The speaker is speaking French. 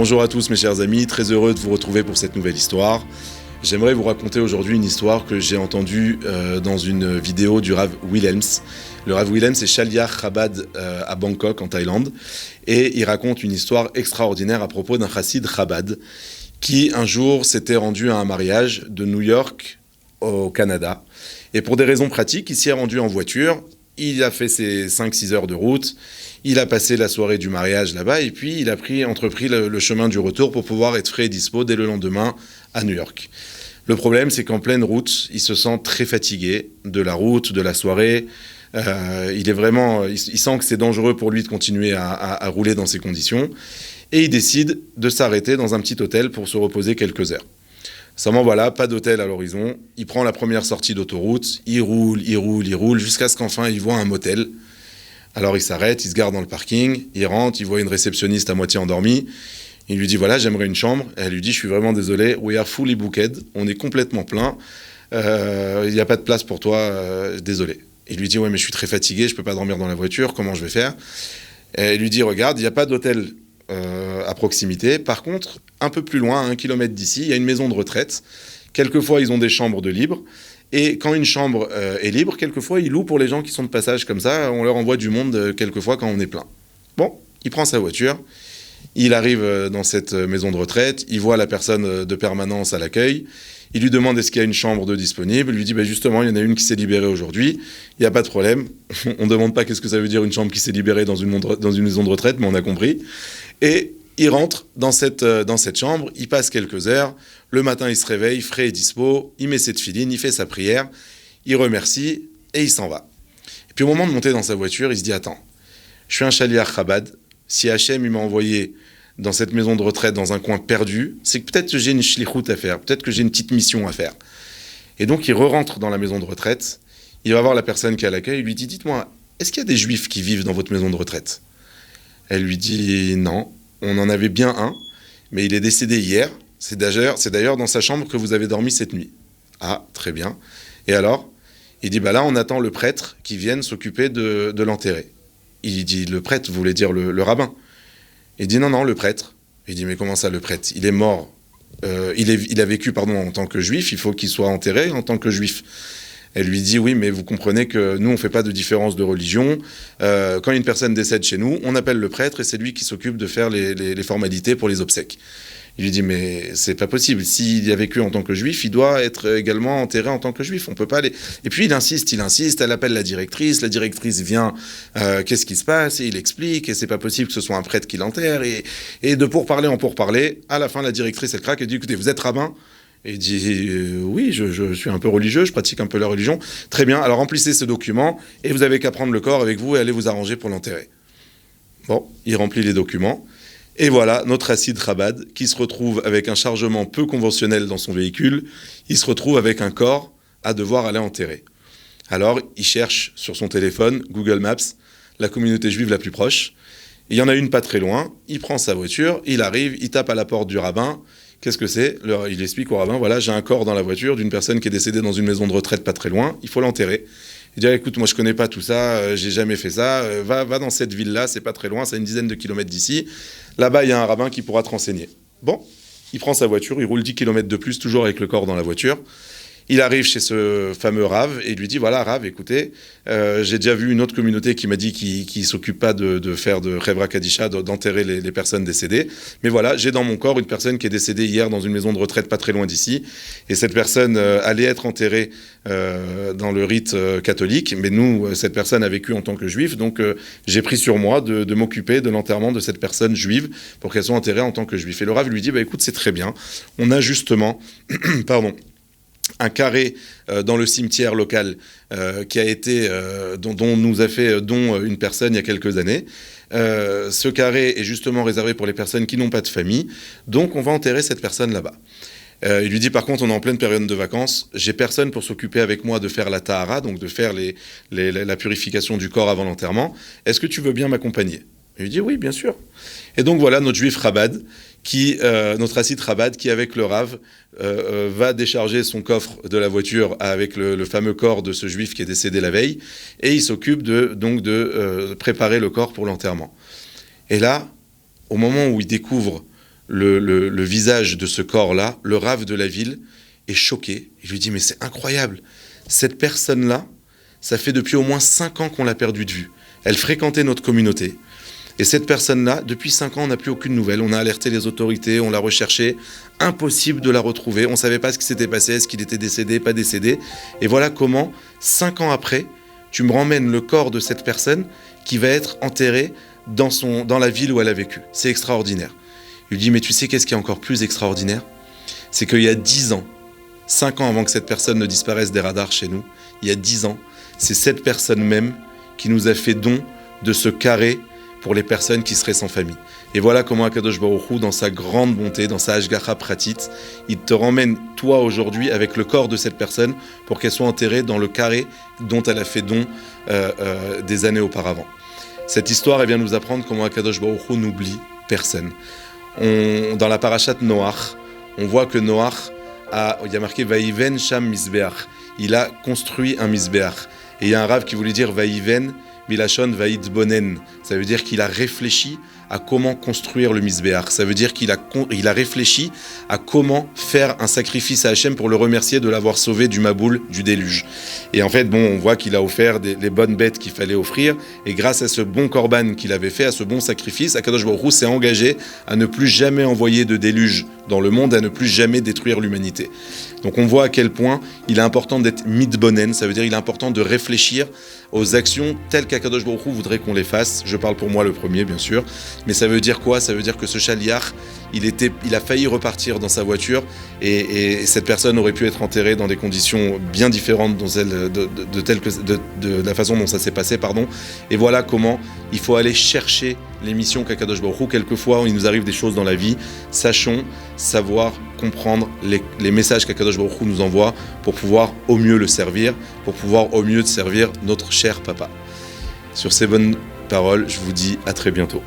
Bonjour à tous mes chers amis, très heureux de vous retrouver pour cette nouvelle histoire. J'aimerais vous raconter aujourd'hui une histoire que j'ai entendue dans une vidéo du Rav Wilhelms. Le Rav Wilhelms est Shaliach Chabad à Bangkok en Thaïlande et il raconte une histoire extraordinaire à propos d'un chassid Chabad qui un jour s'était rendu à un mariage de New York au Canada. Et pour des raisons pratiques, il s'y est rendu en voiture, il a fait ses 5-6 heures de route, il a passé la soirée du mariage là-bas et puis il a entrepris le chemin du retour pour pouvoir être frais et dispo dès le lendemain à New York. Le problème, c'est qu'en pleine route, il se sent très fatigué de la route, de la soirée. Il sent que c'est dangereux pour lui de continuer à rouler dans ces conditions. Et il décide de s'arrêter dans un petit hôtel pour se reposer quelques heures. Seulement voilà, pas d'hôtel à l'horizon. Il prend la première sortie d'autoroute, il roule, jusqu'à ce qu'enfin il voit un motel. Alors il s'arrête, il se garde dans le parking, il rentre, il voit une réceptionniste à moitié endormie. Il lui dit voilà, j'aimerais une chambre. Et elle lui dit je suis vraiment désolé, we are fully booked, on est complètement plein, il n'y a pas de place pour toi, désolé. Il lui dit ouais mais je suis très fatigué, je peux pas dormir dans la voiture, comment je vais faire? Et elle lui dit regarde, il n'y a pas d'hôtel à proximité. Par contre, un peu plus loin, à 1 kilomètre d'ici, il y a une maison de retraite. Quelquefois, ils ont des chambres de libre. Et quand une chambre est libre, quelquefois, ils louent pour les gens qui sont de passage comme ça. On leur envoie du monde quelquefois quand on est plein. Bon, il prend sa voiture. Il arrive dans cette maison de retraite. Il voit la personne de permanence à l'accueil. Il lui demande est-ce qu'il y a une chambre de disponible. Il lui dit justement, il y en a une qui s'est libérée aujourd'hui. Il n'y a pas de problème. On ne demande pas qu'est-ce que ça veut dire une chambre qui s'est libérée dans une maison de retraite, mais on a compris. Et il rentre dans cette chambre, il passe quelques heures, le matin il se réveille, frais et dispo, il met ses tefilines, il fait sa prière, il remercie et il s'en va. Et puis au moment de monter dans sa voiture, il se dit attends, je suis un Shaliach Chabad, si Hachem il m'a envoyé dans cette maison de retraite dans un coin perdu, c'est que peut-être que j'ai une shlichut à faire, peut-être que j'ai une petite mission à faire. Et donc il re-rentre dans la maison de retraite, il va voir la personne qui est à l'accueil, il lui dit dites-moi, est-ce qu'il y a des juifs qui vivent dans votre maison de retraite? Elle lui dit non, on en avait bien un, mais il est décédé hier. C'est d'ailleurs dans sa chambre que vous avez dormi cette nuit. Ah, très bien. Et alors? Il dit là, on attend le prêtre qui vienne s'occuper de l'enterrer. Il dit le prêtre, vous voulez dire le rabbin? Il dit non, le prêtre. Il dit mais comment ça, le prêtre? Il est mort. Il a vécu en tant que juif, il faut qu'il soit enterré en tant que juif. Elle lui dit oui, mais vous comprenez que nous, on ne fait pas de différence de religion. Quand une personne décède chez nous, on appelle le prêtre et c'est lui qui s'occupe de faire les formalités pour les obsèques. Il lui dit mais c'est pas possible. S'il a vécu en tant que juif, il doit être également enterré en tant que juif. On peut pas aller. Et puis il insiste. Elle appelle la directrice vient. Qu'est-ce qui se passe? Et il explique. Et c'est pas possible que ce soit un prêtre qui l'enterre. Et de pourparler en pourparler, à la fin la directrice elle craque et dit écoutez, vous êtes rabbin? Et il dit oui, je suis un peu religieux, je pratique un peu la religion. Très bien, alors remplissez ce document et vous avez qu'à prendre le corps avec vous et aller vous arranger pour l'enterrer. Bon, il remplit les documents. Et voilà, notre chassid Chabad qui se retrouve avec un chargement peu conventionnel dans son véhicule, il se retrouve avec un corps à devoir aller enterrer. Alors, il cherche sur son téléphone, Google Maps, la communauté juive la plus proche. Il y en a une pas très loin, il prend sa voiture, il arrive, il tape à la porte du rabbin. Qu'est-ce que c'est? Il explique au rabbin, voilà, j'ai un corps dans la voiture d'une personne qui est décédée dans une maison de retraite pas très loin, il faut l'enterrer. Il dit, écoute, moi je connais pas tout ça, j'ai jamais fait ça, va dans cette ville-là, c'est pas très loin, c'est 10 kilomètres d'ici. Là-bas, il y a un rabbin qui pourra te renseigner. Bon, il prend sa voiture, il roule 10 kilomètres de plus, toujours avec le corps dans la voiture. Il arrive chez ce fameux Rav et il lui dit voilà Rav, écoutez, j'ai déjà vu une autre communauté qui m'a dit qu'il s'occupe pas de faire de Chevra Kadisha, d'enterrer les personnes décédées. Mais voilà, j'ai dans mon corps une personne qui est décédée hier dans une maison de retraite pas très loin d'ici. Et cette personne allait être enterrée dans le rite catholique. Mais nous, cette personne a vécu en tant que juif. Donc j'ai pris sur moi de m'occuper de l'enterrement de cette personne juive pour qu'elle soit enterrée en tant que juif. Et le Rav lui dit écoute, c'est très bien. On a justement, un carré dans le cimetière local qui a été dont nous a fait don une personne il y a quelques années. Ce carré est justement réservé pour les personnes qui n'ont pas de famille, donc on va enterrer cette personne là-bas. Il lui dit par contre on est en pleine période de vacances, j'ai personne pour s'occuper avec moi de faire la tahara, donc de faire la purification du corps avant l'enterrement. Est-ce que tu veux bien m'accompagner? Il lui dit oui bien sûr. Et donc voilà notre juif Chabad, notre chassid Chabad qui avec le Rav va décharger son coffre de la voiture avec le fameux corps de ce juif qui est décédé la veille et il s'occupe de préparer le corps pour l'enterrement. Et là, au moment où il découvre le visage de ce corps-là, le Rav de la ville est choqué. Il lui dit, mais c'est incroyable, cette personne-là, ça fait depuis au moins 5 ans qu'on l'a perdue de vue. Elle fréquentait notre communauté. Et cette personne-là, depuis 5 ans, on n'a plus aucune nouvelle. On a alerté les autorités, on l'a recherché. Impossible de la retrouver. On ne savait pas ce qui s'était passé, est-ce qu'il était décédé, pas décédé. Et voilà comment, 5 ans après, tu me ramènes le corps de cette personne qui va être enterrée dans la ville où elle a vécu. C'est extraordinaire. Il lui dit, mais tu sais qu'est-ce qui est encore plus extraordinaire? C'est qu'il y a 10 ans, 5 ans avant que cette personne ne disparaisse des radars chez nous, il y a 10 ans, c'est cette personne même qui nous a fait don de ce carré pour les personnes qui seraient sans famille. Et voilà comment Akadosh Baruch Hu, dans sa grande bonté, dans sa Hashgacha Pratit, il te ramène, toi, aujourd'hui, avec le corps de cette personne, pour qu'elle soit enterrée dans le carré dont elle a fait don des années auparavant. Cette histoire, elle vient nous apprendre comment Akadosh Baruch Hu n'oublie personne. Dans la parashat Noach, on voit que Noach, il y a marqué « Vaïven Sham Misbeach ». Il a construit un Misbeach. Et il y a un rave qui voulait dire « Vaïven » Milachon Vaïdbonen, ça veut dire qu'il a réfléchi à comment construire le Misbéach. Ça veut dire qu'il a réfléchi à comment faire un sacrifice à Hachem pour le remercier de l'avoir sauvé du Maboul, du déluge. Et en fait, on voit qu'il a offert les bonnes bêtes qu'il fallait offrir. Et grâce à ce bon korban qu'il avait fait, à ce bon sacrifice, Akadosh Baruch Hu s'est engagé à ne plus jamais envoyer de déluge dans le monde, à ne plus jamais détruire l'humanité. Donc on voit à quel point il est important d'être mitbonen, ça veut dire qu'il est important de réfléchir aux actions telles qu'Akadosh Baruch Hu voudrait qu'on les fasse. Je parle pour moi le premier, bien sûr. Mais ça veut dire quoi? Ça veut dire que ce shaliach, il a failli repartir dans sa voiture et cette personne aurait pu être enterrée dans des conditions bien différentes de la façon dont ça s'est passé, Et voilà comment il faut aller chercher les missions qu'Akadosh Baruch Hu. Quelquefois, il nous arrive des choses dans la vie. Sachons savoir comprendre les messages qu'Akadosh Baruch Hu nous envoie pour pouvoir au mieux le servir, pour pouvoir au mieux servir notre cher papa. Sur ces bonnes paroles, je vous dis à très bientôt.